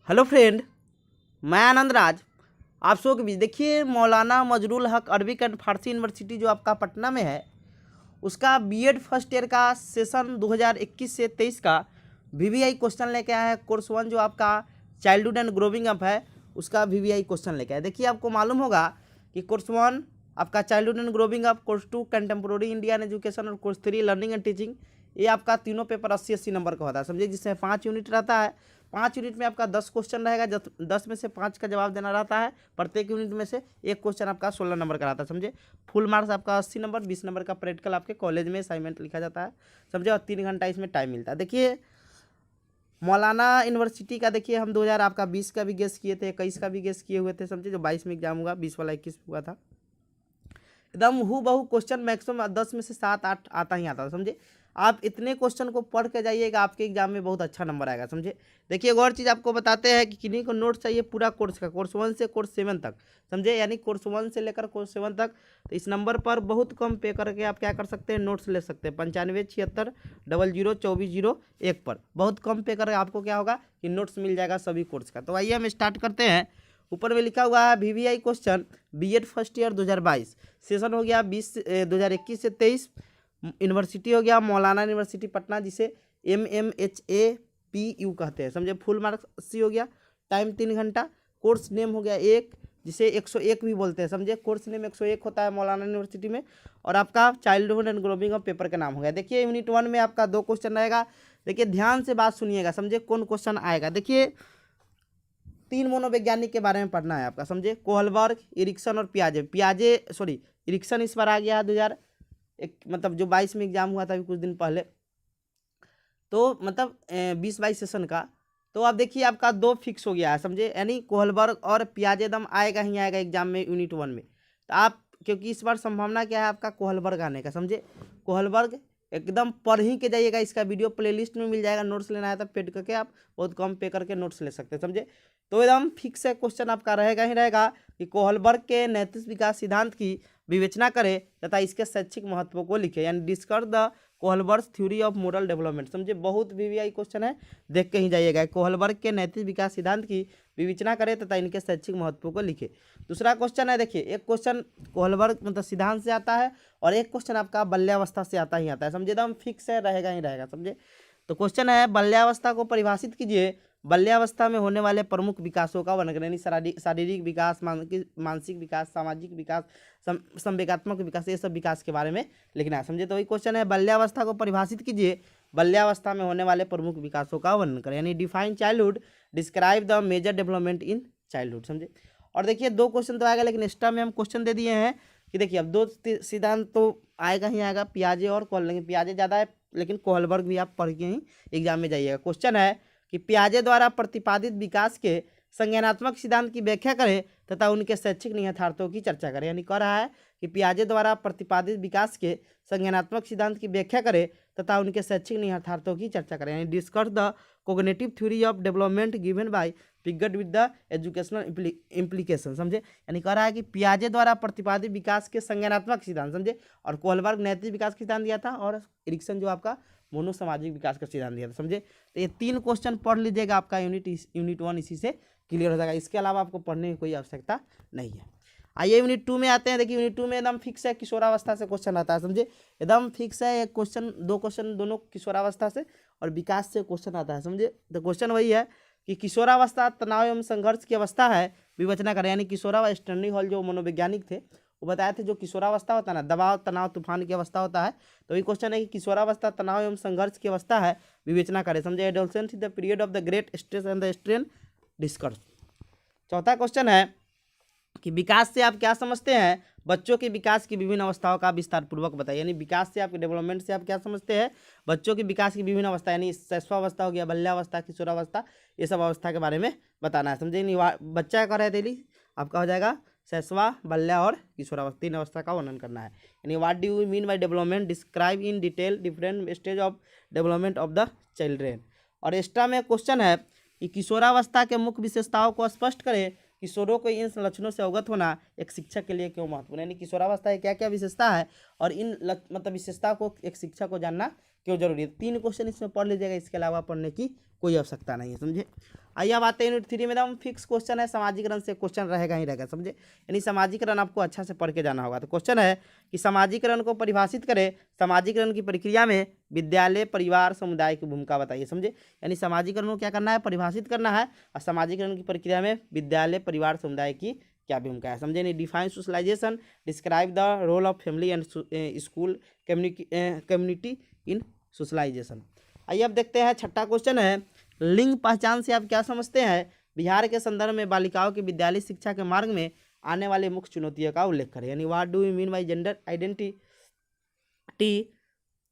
Hello friend, मैं आनंद राज आप सबके बीच। देखिए, मौलाना मजरूल हक अरबिक एंड फारसी यूनिवर्सिटी जो आपका पटना में है, उसका बीएड फर्स्ट ईयर का सेशन 2021 से 23 का वीवीआई क्वेश्चन लेके आया है। कोर्स 1 जो आपका चाइल्डहुड एंड ग्रोविंग अप है, उसका वीवीआई क्वेश्चन लेके आया। देखिए, आपको मालूम होगा कि कोर्स 1 आपका childhood and growing up, course 2 contemporary Indian education और कोर्स 3 लर्निंग एंड टीचिंग, ये आपका तीनों पेपर 80-80 नंबर का होता है, समझिए। जिसमें 5 यूनिट रहता है। 5 यूनिट में आपका 10 क्वेश्चन रहेगा, 10 में से 5 का जवाब देना रहता है। प्रत्येक यूनिट में से एक क्वेश्चन आपका 16 नंबर का रहता है, समझे। फुल मार्क्स आपका 80 नंबर, 20 नंबर का प्रैक्टिकल आपके कॉलेज में असाइनमेंट लिखा जाता है, समझे। और 3 घंटा इसमें टाइम मिलता है। देखिए, मौलाना यूनिवर्सिटी का देखिए, हम 2000 आपका 20 का भी गेस किए थे, 21 का भी गेस किए हुए थे, समझे। जो 22 में एग्जाम हुआ, 20 वाला 21 हुआ था। एकदम हु बहु क्वेश्चन मैक्सिमम 10 में से 7-8 आता ही आता है, समझे। आप इतने क्वेश्चन को पढ़ के जाइएगा, आपके एग्जाम में बहुत अच्छा नंबर आएगा, समझे। देखिए, एक और चीज़ आपको बताते हैं कि किन्हीं को नोट्स चाहिए पूरा कोर्स का, कोर्स 1 से कोर्स 7 तक, समझे। यानी कोर्स 1 से लेकर कोर्स 7 तक। तो इस नंबर पर बहुत कम पे करके आप क्या कर सकते हैं, नोट्स ले सकते हैं। 9576002401 पर बहुत कम पे करके आपको क्या होगा कि नोट्स मिल जाएगा सभी कोर्स का। तो आइए हम स्टार्ट करते हैं। ऊपर में लिखा हुआ है VVI question BEd first year 2022, session हो गया 2021 से 23। यूनिवर्सिटी हो गया मौलाना यूनिवर्सिटी पटना, जिसे MMHAPU कहते हैं, समझे। फुल मार्क्स 80 हो गया। टाइम 3 घंटा। कोर्स नेम हो गया 1, जिसे 101 भी बोलते हैं, समझे। कोर्स नेम 101 होता है मौलाना यूनिवर्सिटी में। और आपका childhood and growing of paper का नाम हो गया। देखिए, यूनिट 1 में आपका 2 क्वेश्चन रहेगा। देखिए, ध्यान से बात सुनिएगा, समझे। कौन क्वेश्चन आएगा, देखिए। 3 मनोवैज्ञानिक के बारे में पढ़ना है आपका, समझे। कोहलबर्ग, इरिक्सन और इरिक्सन इस बार आ गया है 2001, मतलब जो 22 में एग्जाम हुआ था अभी कुछ दिन पहले, तो मतलब 20-22 सेशन का। तो आप देखिए, आपका 2 फिक्स हो गया है, समझे। यानी कोहलबर्ग और पियाजेदम आएगा ही आएगा एग्जाम में यूनिट 1 में। तो आप, क्योंकि इस बार संभावना क्या है आपका कोहलबर्ग आने का, समझे। कोहलबर्ग एकदम पढ़ ही के जाइएगा। इसका वीडियो प्लेलिस्ट में मिल जाएगा। नोट्स लेना है तो पेड करके आप बहुत कम पे करके नोट्स ले सकते हैं, समझे। तो एकदम फिक्स है, क्वेश्चन आपका रहेगा ही रहेगा कि कोहलबर्ग के नैतिक विकास सिद्धांत की विवेचना करें तथा इसके शैक्षिक महत्व को लिखे, यानी discuss the Kohlberg theory of moral development, समझे। बहुत वीवीआई क्वेश्चन है, देख के ही जाइएगा। कोहलबर्ग के नैतिक विकास सिद्धांत की विवेचना करें तथा इनके शैक्षिक महत्व को लिखे। दूसरा क्वेश्चन है, देखिए, एक क्वेश्चन कोहलबर्ग मतलब सिद्धांत से आता है और एक क्वेश्चन आपका बाल्यावस्था से आता ही आता है, समझे। एकदम फिक्स है, रहेगा ही रहेगा, समझे। तो क्वेश्चन है, बाल्यावस्था को परिभाषित कीजिए। बाल्यावस्था में होने वाले प्रमुख विकासों का वर्णन करें, यानी शारीरिक विकास, मानसिक विकास, सामाजिक विकास, संवेगात्मक विकास, ये सब विकास के बारे में लिखना है, समझे। तो वही क्वेश्चन है, बाल्यावस्था को परिभाषित कीजिए। बाल्यावस्था में होने वाले प्रमुख विकासों का वर्णन करें, यानी define childhood, describe the major development in childhood, समझे। और देखिए, 2 क्वेश्चन तो आएगा, लेकिन एक्स्ट्रा में हम क्वेश्चन दे दिए हैं कि देखिए, अब 2 सिद्धांत तो आएगा ही आएगा, पियाजे और कोहलबर्ग। लेकिन पियाजे ज़्यादा है, लेकिन कोहलबर्ग भी आप पढ़ के ही एग्जाम में जाइएगा। क्वेश्चन है कि पियाजे द्वारा प्रतिपादित विकास के संज्ञानात्मक सिद्धांत की व्याख्या करें तथा उनके शैक्षिक निहितार्थों की चर्चा करें, यानी कह रहा है कि पियाजे द्वारा प्रतिपादित विकास के संज्ञानात्मक सिद्धांत की व्याख्या करें तथा उनके शैक्षिक निहितार्थों की चर्चा करें, यानी discuss the cognitive theory of development given by Piggott with the educational implication, समझे। यानी कह रहा है कि पियाजे द्वारा प्रतिपादित विकास के संज्ञानात्मक सिद्धांत, समझे। और कोहलबर्ग नैतिक विकास का सिद्धांत दिया था, और इरिक्सन जो आपका मोनोसामाजिक विकास का सिद्धांत दिया था, समझे। तो ये 3 क्वेश्चन पढ़ लीजिएगा, आपका यूनिट 1 इसी से क्लियर हो जाएगा। इसके अलावा आपको पढ़ने की कोई आवश्यकता नहीं है। आइए यूनिट 2 में आते हैं। देखिए, यूनिट 2 में एकदम फिक्स है, किशोरावस्था से क्वेश्चन आता है, समझे। एकदम फिक्स है, एक क्वेश्चन, 2 क्वेश्चन दोनों किशोरावस्था से और विकास से क्वेश्चन आता है, समझे। तो क्वेश्चन वही है कि किशोरावस्था तनाव एवं संघर्ष की अवस्था है, विवेचना करें। यानी किशोरावस्था, स्टैनली हॉल जो मनोवैज्ञानिक थे, वो बताए थे जो किशोरावस्था होता है ना, दबाव, तनाव, तूफान की अवस्था होता है। तो वही क्वेश्चन है कि किशोरावस्था तनाव एवं संघर्ष की अवस्था है, विवेचना करें, समझे। Adolescence is the period of the great stress and the strain, discuss. चौथा क्वेश्चन है कि विकास से आप क्या समझते हैं, बच्चों के विकास की विभिन्न अवस्थाओं का विस्तार पूर्वक बताइए। यानी विकास से, आपके डेवलपमेंट से आप क्या समझते हैं, बच्चों के विकास की विभिन्न अवस्था, यानी शैशवावस्था हो गया, बाल्यावस्था, किशोरावस्था, ये सब अवस्था के बारे में बताना है, समझे। बच्चा का रहे डेली आपका हो जाएगा शैशवा, बाल्या और किशोरावस्था, 3 अवस्था का वर्णन करना है। यानी what do you mean by development, describe in detail different stage of development of the children. और एक्स्ट्रा में क्वेश्चन है कि किशोरावस्था के मुख्य विशेषताओं को स्पष्ट करें। किशोरों को इन लक्षणों से अवगत होना एक शिक्षक के लिए क्यों महत्वपूर्ण है, यानी किशोरावस्था की क्या क्या विशेषता है और इन मतलब विशेषता को एक शिक्षक को जानना क्यों जरूरी है। 3 क्वेश्चन इसमें पढ़ लीजिएगा, इसके अलावा पढ़ने की कोई आवश्यकता नहीं है, समझे। आइए अब आते हैं यूनिट 3 में, एकदम फिक्स क्वेश्चन है, सामाजिकरण से क्वेश्चन रहेगा ही रहेगा, समझे। यानी सामाजिकरण आपको अच्छा से पढ़ के जाना होगा। तो क्वेश्चन है कि सामाजिकरण को परिभाषित करें, सामाजिकरण की प्रक्रिया में विद्यालय, परिवार, समुदाय की भूमिका बताइए, समझे। यानी सामाजिकरण को क्या करना है, परिभाषित करना है, और सामाजिकरण की प्रक्रिया में विद्यालय, परिवार, समुदाय की क्या भूमिका है, समझे। नहीं, define socialisation, describe the role of family and school community in socialisation. आइए अब देखते हैं, छठा क्वेश्चन है, लिंग पहचान से आप क्या समझते हैं, बिहार के संदर्भ में बालिकाओं की विद्यालय शिक्षा के मार्ग में आने वाले मुख्य चुनौतियों का उल्लेख करें। यानी what do you mean by gender identity,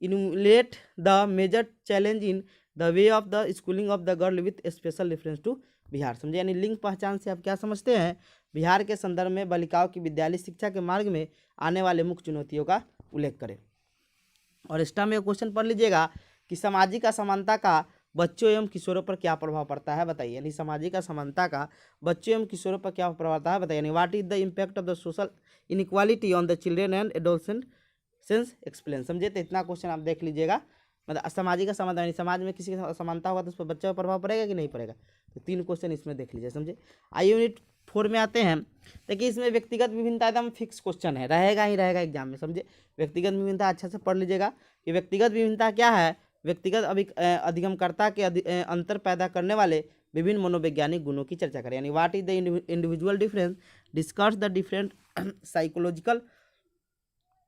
enumerate the major challenge in the way of the schooling of the girl with special reference to Bihar, समझे। यानी लिंग पहचान से आप क्या समझते हैं, बिहार के संदर्भ में बालिकाओं की विद्यालय शिक्षा के मार्ग में आने वाले मुख्य चुनौतियों का उल्लेख करें। और एक्स्ट्रा में क्वेश्चन पढ़ लीजिएगा कि सामाजिक असमानता का बच्चों एवं किशोरों पर क्या प्रभाव पड़ता है, बताइए। यानी सामाजिक असमानता का बच्चों एवं किशोरों पर क्या प्रभाव पड़ता है, बताइए। यानी what is the impact of the social inequality on the children and adolescent sense explain, समझे। तो इतना क्वेश्चन आप देख लीजिएगा, मतलब सामाजिक असमानता, यानी समाज में किसी की असमानता होगा तो उस पर बच्चों पर प्रभाव पड़ेगा कि नहीं पड़ेगा। तो 3 क्वेश्चन इसमें देख लीजिए, समझे। आइए यूनिट 4 में आते हैं। देखिए इसमें व्यक्तिगत विभिन्नता एकदम फिक्स क्वेश्चन है, रहेगा ही रहेगा एग्जाम में, समझे। व्यक्तिगत विभिन्नता अच्छा से पढ़ लीजिएगा कि व्यक्तिगत विभिन्नता क्या है, व्यक्तिगत अधिगमकर्ता के अंतर पैदा करने वाले विभिन्न मनोवैज्ञानिक गुणों की चर्चा करें। यानी what is the individual difference, discuss the different psychological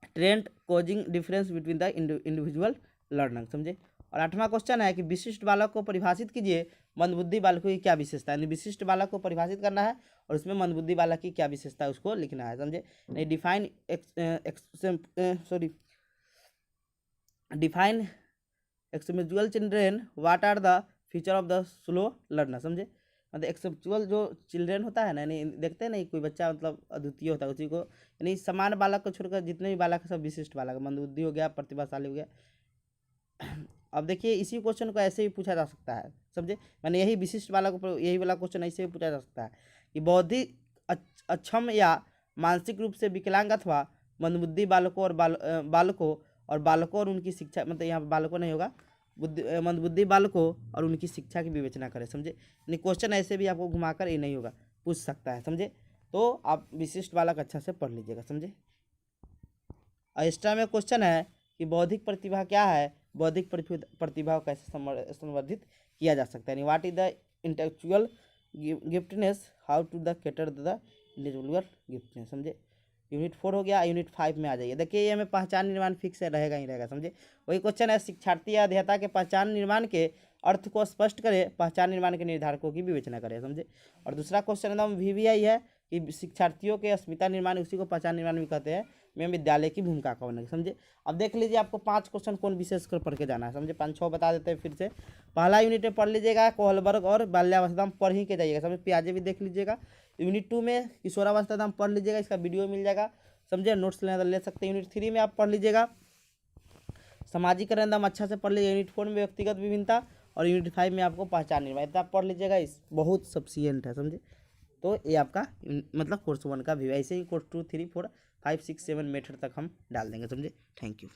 trend causing difference between the individual learner, समझे। और 8वां क्वेश्चन है कि विशिष्ट बालक को परिभाषित कीजिए, मंदबुद्धि बालकों की क्या विशेषता है। यानी विशिष्ट बालक को परिभाषित करना है और उसमें मंदबुद्धि बालक की क्या विशेषता है उसको लिखना है, समझे। नहीं, define exceptional children, what are the feature of the slow learner, समझे। मतलब एक्सेप्चुअल जो चिल्ड्रेन होता है ना, यानी देखते हैं ना कोई बच्चा मतलब अद्वितीय होता है, उसी को यानी समान बालक को छोड़कर जितने भी बालक है सब विशिष्ट बालक, मंदबुद्धि हो गया, प्रतिभाशाली हो गया। अब देखिए इसी क्वेश्चन को ऐसे भी पूछा जा सकता है, समझे। मैंने यही विशिष्ट बालक को यही वाला क्वेश्चन ऐसे भी पूछा जा सकता है कि बौद्धिक अक्षम या मानसिक रूप से विकलांग अथवा मंदबुद्धि बालकों और उनकी शिक्षा, मतलब यहाँ बालकों नहीं होगा, मंदबुद्धि बालकों और उनकी शिक्षा की विवेचना करें, समझे। यानी क्वेश्चन ऐसे भी आपको घुमाकर ये नहीं होगा, पूछ सकता है, समझे। तो आप विशिष्ट बालक अच्छा से पढ़ लीजिएगा, समझे। एक्स्ट्रा में क्वेश्चन है कि बौद्धिक प्रतिभा क्या है, बौद्धिक प्रतिभा को कैसे संवर्धित किया जा सकता है। यानी what is the intellectual giftedness, how to the cater the individual giftedness, समझे। यूनिट 4 हो गया। यूनिट 5 में आ जाइए। देखिए ये हमें पहचान निर्माण फिक्स है, रहेगा ही रहेगा, समझे। वही क्वेश्चन है, शिक्षार्थी या अध्येता के पहचान निर्माण के अर्थ को स्पष्ट करे, पहचान निर्माण के निर्धारकों की विवेचना करें, समझे। और दूसरा क्वेश्चन एकदम VVI है कि शिक्षार्थियों के अस्मिता निर्माण, उसी को पहचान निर्माण भी कहते हैं, में विद्यालय की भूमिका का होना, समझे। अब देख लीजिए आपको 5 क्वेश्चन कौन विशेष कर पढ़ के जाना है, समझे। 5-6 बता देते हैं फिर से। पहला यूनिट में पढ़ लीजिएगा कोहलबर्ग और बाल्यावस्था पढ़ ही के जाइएगा, समझे। पियाजे भी देख लीजिएगा। यूनिट 2 में किशोरावस्था पढ़ लीजिएगा, इसका वीडियो मिल जाएगा, समझे। नोट्स ले सकते हैं। यूनिट 3 में आप पढ़ लीजिएगा सामाजिकरण, एकदम अच्छा से पढ़ लीजिए। यूनिट 4 में व्यक्तिगत विभिन्नता और यूनिट 5 में आपको पहचान निर्माण, इतना आप पढ़ लीजिएगा, इस बहुत सफिशिएंट है, समझे। तो ये आपका मतलब कोर्स 1 का भी, ऐसे ही कोर्स 2, 3, 4, 5, 6, 7 मेथड तक हम डाल देंगे, समझे। Thank you.